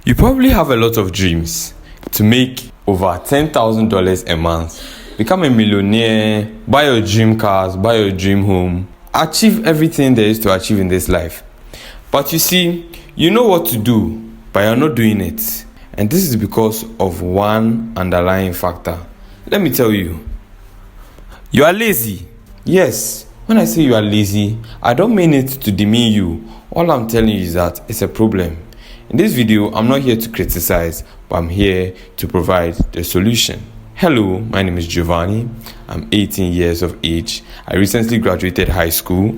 You probably have a lot of dreams to make over $10,000 a month, become a millionaire, buy your dream cars, buy your dream home, achieve everything there is to achieve in this life. But you see, you know what to do, but you're not doing it. And this is because of one underlying factor. Let me tell you. You are lazy. Yes, when I say you are lazy, I don't mean it to demean you. All I'm telling you is that it's a problem. In this video, I'm not here to criticize, but I'm here to provide the solution. Hello, my name is Giovanni. I'm 18 years of age. I recently graduated high school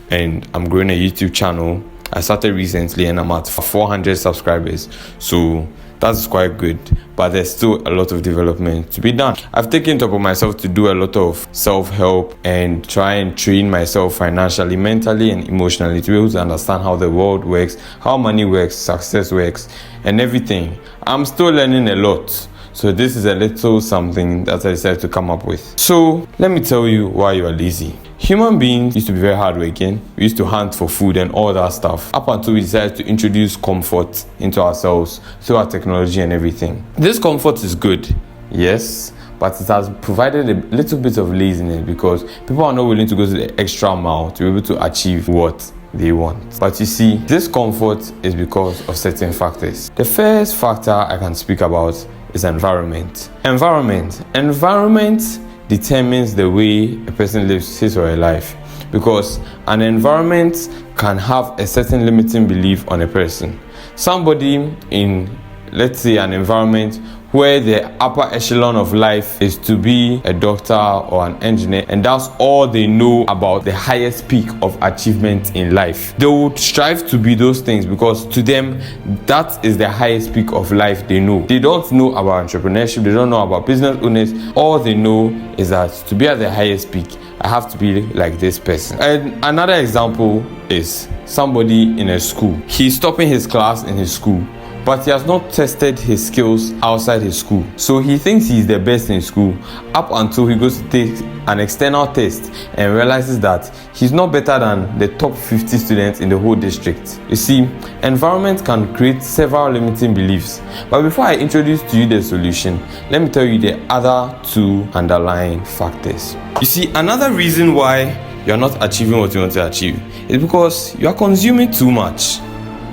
and I'm growing a YouTube channel. I started recently and I'm at 400 subscribers. So that's quite good, but there's still a lot of development to be done. I've taken it upon myself to do a lot of self-help and try and train myself financially, mentally, and emotionally to be able to understand how the world works, how money works, success works, and everything. I'm still learning a lot. So this is a little something that I decided to come up with. So let me tell you why you are lazy. Human beings used to be very hardworking. We used to hunt for food and all that stuff up until we decided to introduce comfort into ourselves through our technology and everything. This comfort is good, yes, but it has provided a little bit of laziness because people are not willing to go to the extra mile to be able to achieve what they want. But you see, this comfort is because of certain factors. The first factor I can speak about is environment. Environment determines the way a person lives his or her life, because an environment can have a certain limiting belief on a person. Somebody in, let's say, an environment where the upper echelon of life is to be a doctor or an engineer, and that's all they know about the highest peak of achievement in life. They would strive to be those things because to them, that is the highest peak of life they know. They don't know about entrepreneurship, they don't know about business owners. All they know is that to be at the highest peak, I have to be like this person. And another example is somebody in a school. He's stopping his class in his school, but he has not tested his skills outside his school. So he thinks he's the best in school up until he goes to take an external test and realizes that he's not better than the top 50 students in the whole district. You see, environment can create several limiting beliefs. But before I introduce to you the solution, let me tell you the other two underlying factors. You see, another reason why you're not achieving what you want to achieve is because you are consuming too much.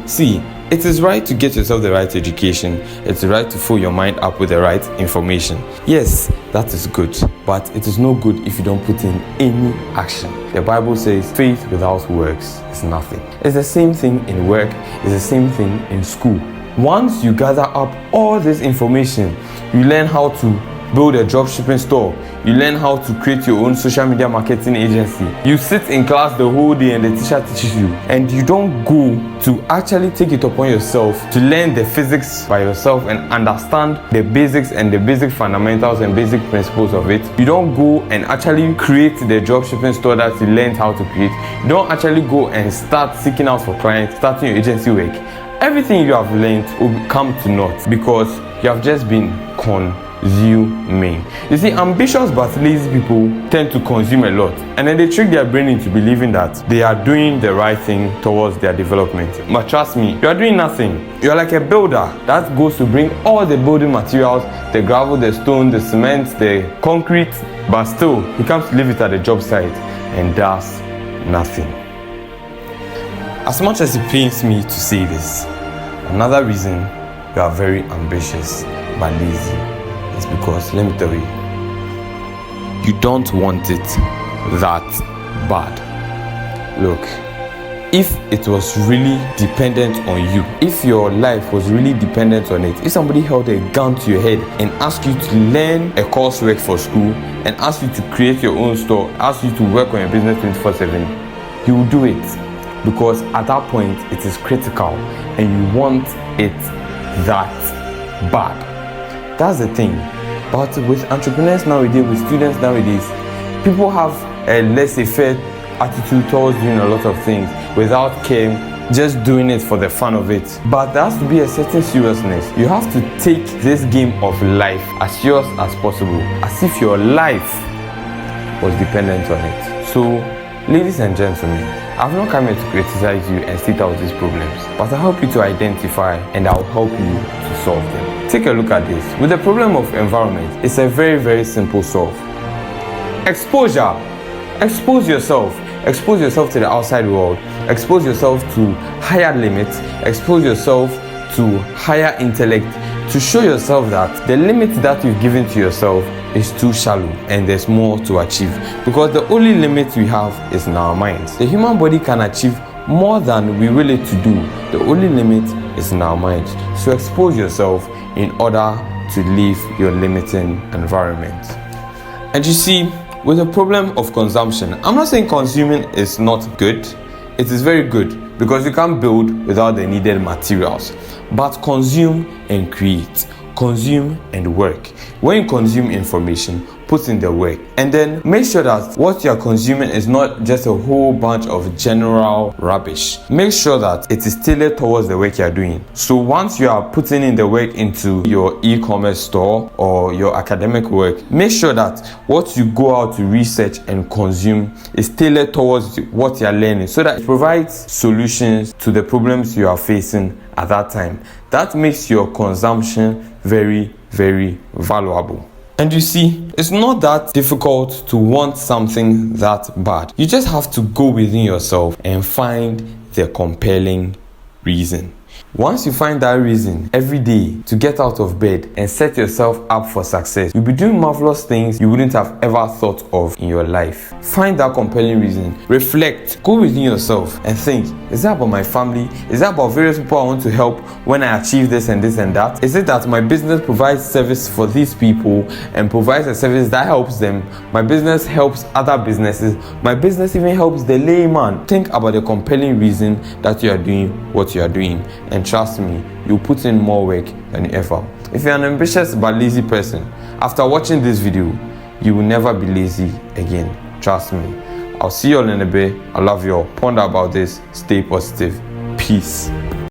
See, it is right to get yourself the right education. It's right to fill your mind up with the right information. Yes, that is good, but it is no good if you don't put in any action. The Bible says faith without works is nothing. It's the same thing in work. It's the same thing in school. Once you gather up all this information, you learn how to build a dropshipping store. You learn how to create your own social media marketing agency. You sit in class the whole day and the teacher teaches you, and you don't go to actually take it upon yourself to learn the physics by yourself and understand the basics and the basic fundamentals and basic principles of it. You don't go and actually create the dropshipping store that you learned how to create. You don't actually go and start seeking out for clients, starting your agency work. Everything you have learned will come to naught because you have just been consuming. You see, ambitious but lazy people tend to consume a lot, and then they trick their brain into believing that they are doing the right thing towards their development. But trust me, you are doing nothing. You are like a builder that goes to bring all the building materials, the gravel, the stone, the cement, the concrete, but still he comes to leave it at the job site and does nothing. As much as it pains me to say this, another reason you are very ambitious but lazy is because, let me tell you, you don't want it that bad. Look, if it was really dependent on you, if your life was really dependent on it, if somebody held a gun to your head and asked you to learn a coursework for school and asked you to create your own store, asked you to work on your business 24/7, you will do it because at that point it is critical and you want it that bad. That's the thing. But with entrepreneurs nowadays, with students nowadays, people have a laissez-faire attitude towards doing a lot of things without care, just doing it for the fun of it. But there has to be a certain seriousness. You have to take this game of life as serious as possible, as if your life was dependent on it. So, ladies and gentlemen, I've not come here to criticize you and state out these problems, but I'll help you to identify and I'll help you to solve them. Take a look at this. With the problem of environment, it's a very, very simple solve. Exposure. Expose yourself. Expose yourself to the outside world. Expose yourself to higher limits. Expose yourself to higher intellect, to show yourself that the limit that you've given to yourself is too shallow and there's more to achieve, because the only limit we have is in our minds. The human body can achieve more than we will it to do. The only limit is in our minds. So expose yourself in order to leave your limiting environment. And you see, with the problem of consumption, I'm not saying consuming is not good. It is very good because you can build without the needed materials. But consume and create. Consume and work. When you consume information, put in the work, and then make sure that what you are consuming is not just a whole bunch of general rubbish. Make sure that it is tailored towards the work you are doing. So once you are putting in the work into your e-commerce store or your academic work, make sure that what you go out to research and consume is tailored towards what you are learning, so that it provides solutions to the problems you are facing at that time. That makes your consumption very, very valuable. And you see, it's not that difficult to want something that bad. You just have to go within yourself and find the compelling reason. Once you find that reason every day to get out of bed and set yourself up for success, you'll be doing marvelous things you wouldn't have ever thought of in your life. Find that compelling reason. Reflect. Go within yourself and think, is that about my family? Is that about various people I want to help when I achieve this and this and that? Is it that my business provides service for these people and provides a service that helps them? My business helps other businesses. My business even helps the layman. Think about the compelling reason that you are doing what you are doing. And trust me, you'll put in more work than ever. If you're an ambitious but lazy person, after watching this video, you will never be lazy again. Trust me. I'll see you all in a bit. I love you all. Ponder about this. Stay positive. Peace.